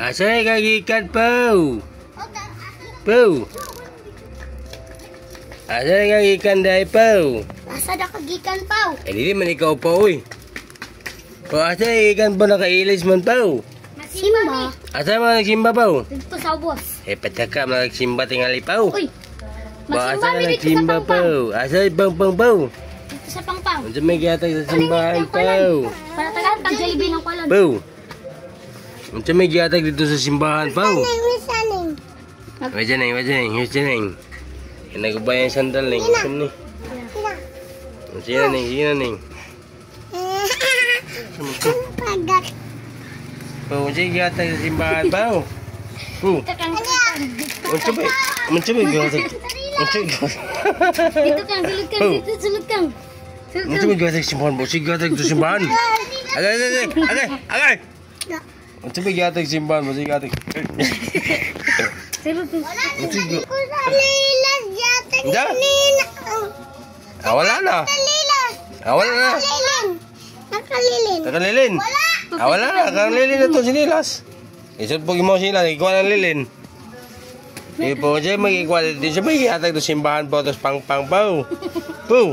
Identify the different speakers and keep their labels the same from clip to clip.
Speaker 1: Asa na kagikan, Pau? Pau? Asa na kagikan dahi, Pau?
Speaker 2: Asa na kagikan, Pau?
Speaker 1: Di man ikaw, Pau, uy. Pau, asa na kagikan po nakailis man, Pau?
Speaker 2: Simba.
Speaker 1: Asa mo nagsimba, Pau?
Speaker 2: Dito sa ubos.
Speaker 1: Pataka nagsimba tingali, Pau.
Speaker 2: Uy.
Speaker 1: Ba, asa
Speaker 2: Magsimba
Speaker 1: na
Speaker 2: dito sa
Speaker 1: nagsimba,
Speaker 2: Pangpang.
Speaker 1: Pau? Asa pang, Pau?
Speaker 2: Dito sa Pangpang.
Speaker 1: Unsa may gihatag sa simbahan, Pau?
Speaker 2: Para tagaan pag Jollibee ng kwalon.
Speaker 1: Pau? Unsa may gihatag dito sa simbahan, Pau? Wajan neng. Nagubay ang sandal neng. Kum ni. Sino neng? Pau, unsa gihatag sa simbahan, Pau? Pau. Unsa may gihatag?
Speaker 2: Dito kang, sulod kang.
Speaker 1: Unsa may gihatag sa simbahan, Pau? Sige gihatag sa simbahan. Agay. Unsa may gihatag sa simbahan, Pau? Sige gihatag.
Speaker 2: Sulod kang.
Speaker 1: Wala na. Wala na. Nakalilin. Wala na. Nakalilin na ito sinilas. Isod po mo sila. Ikuha ng lilin. Ipo siya mag-ikuha. Di siya may gihatag ito simbahan po. Tapos pang Pau. Pau.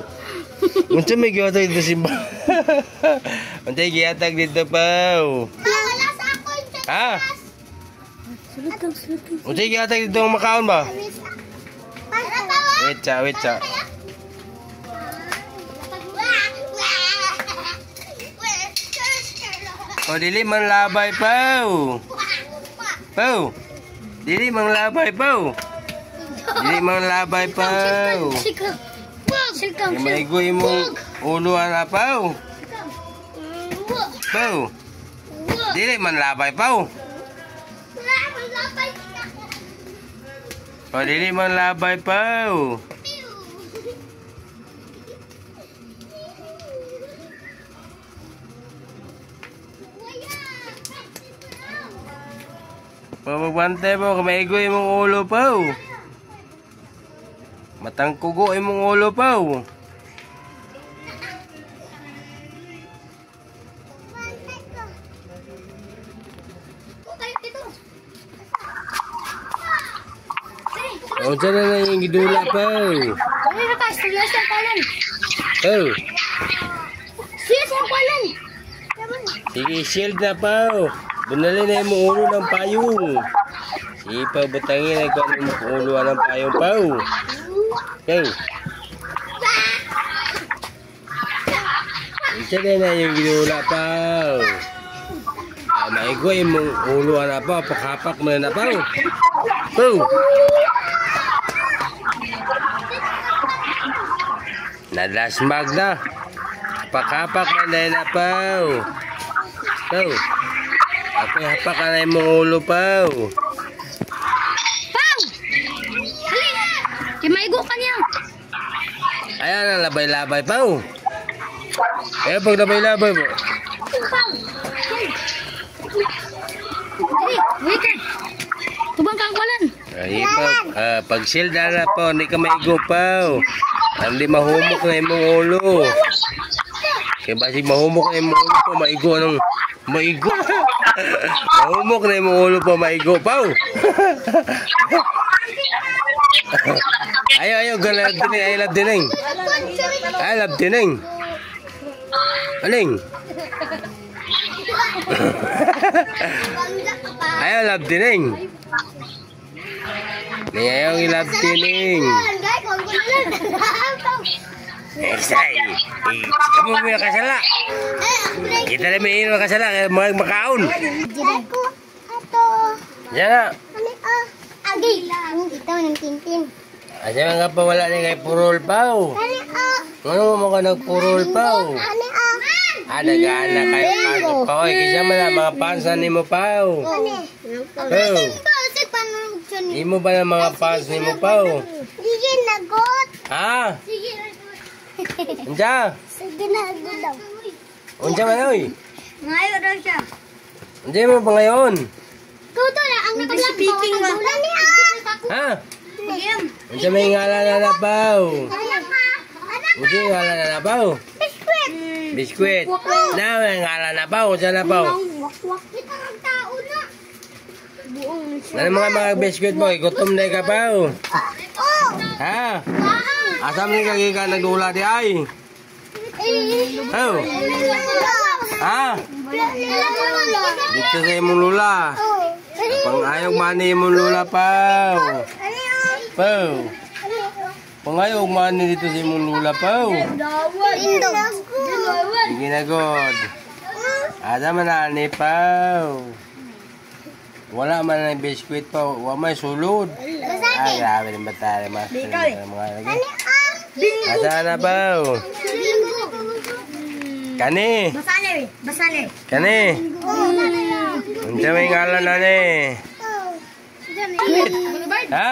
Speaker 1: Unsa may gihatag dito simbahan. Unsa may gihatag dito, Pau. Ha?
Speaker 2: Sulod kang.
Speaker 1: Unsa may gihatag dito ang makaon ba? Wait siya. O, dili man labay, Pau. Pau. Dili man labay, Pau.
Speaker 2: Silkang.
Speaker 1: Maigoy mo uluan na, Pau. Pau. Dili man labay, Pau. O, dili man labay, Pau. Pababantay po, maigoy mong ulo, Pau. Matangkugo imong ulo, Pau. O, dyan na yung gidula, Pau.
Speaker 2: Ano na ka? Serious ang kwalon.
Speaker 1: Pau.
Speaker 2: Serious ang kwalon.
Speaker 1: Sige, shield na, Pau. Bunali na yung ulo ng payong. Sige, Pau, butangin na yung ulo ng payong, Pau. Pau. Isa na yung ginula, Pau. Maigoy mong ulo na, Pau. Pakapak mo na, Pau. Pau. Nadasmag na. Pakapak mo na, Pau. Pau. Ako hapak ka na yung ulo, Pau.
Speaker 2: Pau! Hali! Kaya maigo ka niya.
Speaker 1: Ayan ang labay-labay, Pau. Kaya pag labay-labay mo.
Speaker 2: Pau! Hali! Wait ka! Tubang kang kwalan.
Speaker 1: Ay, Pau. Pag shield na, Pau. Hindi ka maigo, Pau. Hindi mahumok na yung ulo. Kaya basi mahumok na yung ulo po, maigo ng maigo. Mahumok na yung ulo po, maigo, Pau. Ayaw, galap dineng, I love dineng. I love dineng. Aling? Ayaw, love dineng. Ayaw, love dineng. Esay, kamu may nakasala. Kita na may nakasala, kaya makaon. Diyan na.
Speaker 2: Agi, ito ng tintin.
Speaker 1: Asa nga pa wala ni kay purol, Pau. Ano mo ka nagpurol, Pau? Nag-aana kayo, Pau. Kisa man na mga pansan ni mo, Pau. Pau. Di mo ba na mga pans ni mo, Pau?
Speaker 2: Sige, nagot.
Speaker 1: Ha?
Speaker 2: Sige.
Speaker 1: Unja?
Speaker 2: Sige, nagot daw.
Speaker 1: Unja man, oy?
Speaker 2: Ngayon daw siya.
Speaker 1: Unja mo pa ngayon?
Speaker 2: Tuto na, ang nakablog speaking mo.
Speaker 1: Ha? Unja may ngalan na, Pau? Unja may ngalan na, Pau?
Speaker 2: Biskwit.
Speaker 1: Biskwit. Na, may ngalan na, Pau? Unja na, Pau?
Speaker 2: Wakwak kita ng tao na.
Speaker 1: Ano mga biskuit mo? Igutom na ka pa. Ha? Asam ni kagi ka nagdula di ay? Oh. Ha? Dito sa imong lula. Pangayog mani imong lula pa. Pau. Pangayog mani dito sa imong lula pa. Sige na god. Ada man na ni pa. Wala man na biskuit pa. Wala may sulod. Ay, grabe rin ba tayo mas. Asa na pa? Kani.
Speaker 3: Basale.
Speaker 1: Kani. Unsa may ngalan na ni? Ha?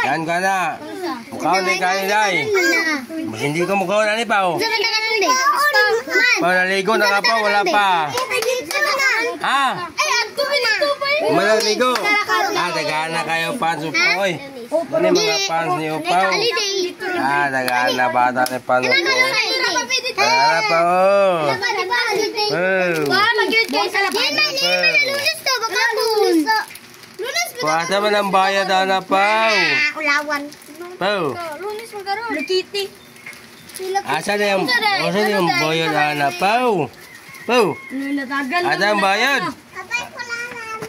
Speaker 1: Kan ka na. Mukhaw ni kani day. Mas hindi ka mukhaw na ni pa. Manaligo na ka pa, wala pa. Ha? Manaligo. Dagaan na kayo pants upoy. Ano mga pants ni upaw? Dagaan na bata ni pants upoy. Wala pa Kuwasa man ang bayad na pa. Pau.
Speaker 3: Lukiti.
Speaker 1: Asa na yung bayad na pa. Pau. Asa ang bayad?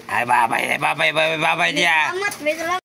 Speaker 1: Ay babay dia.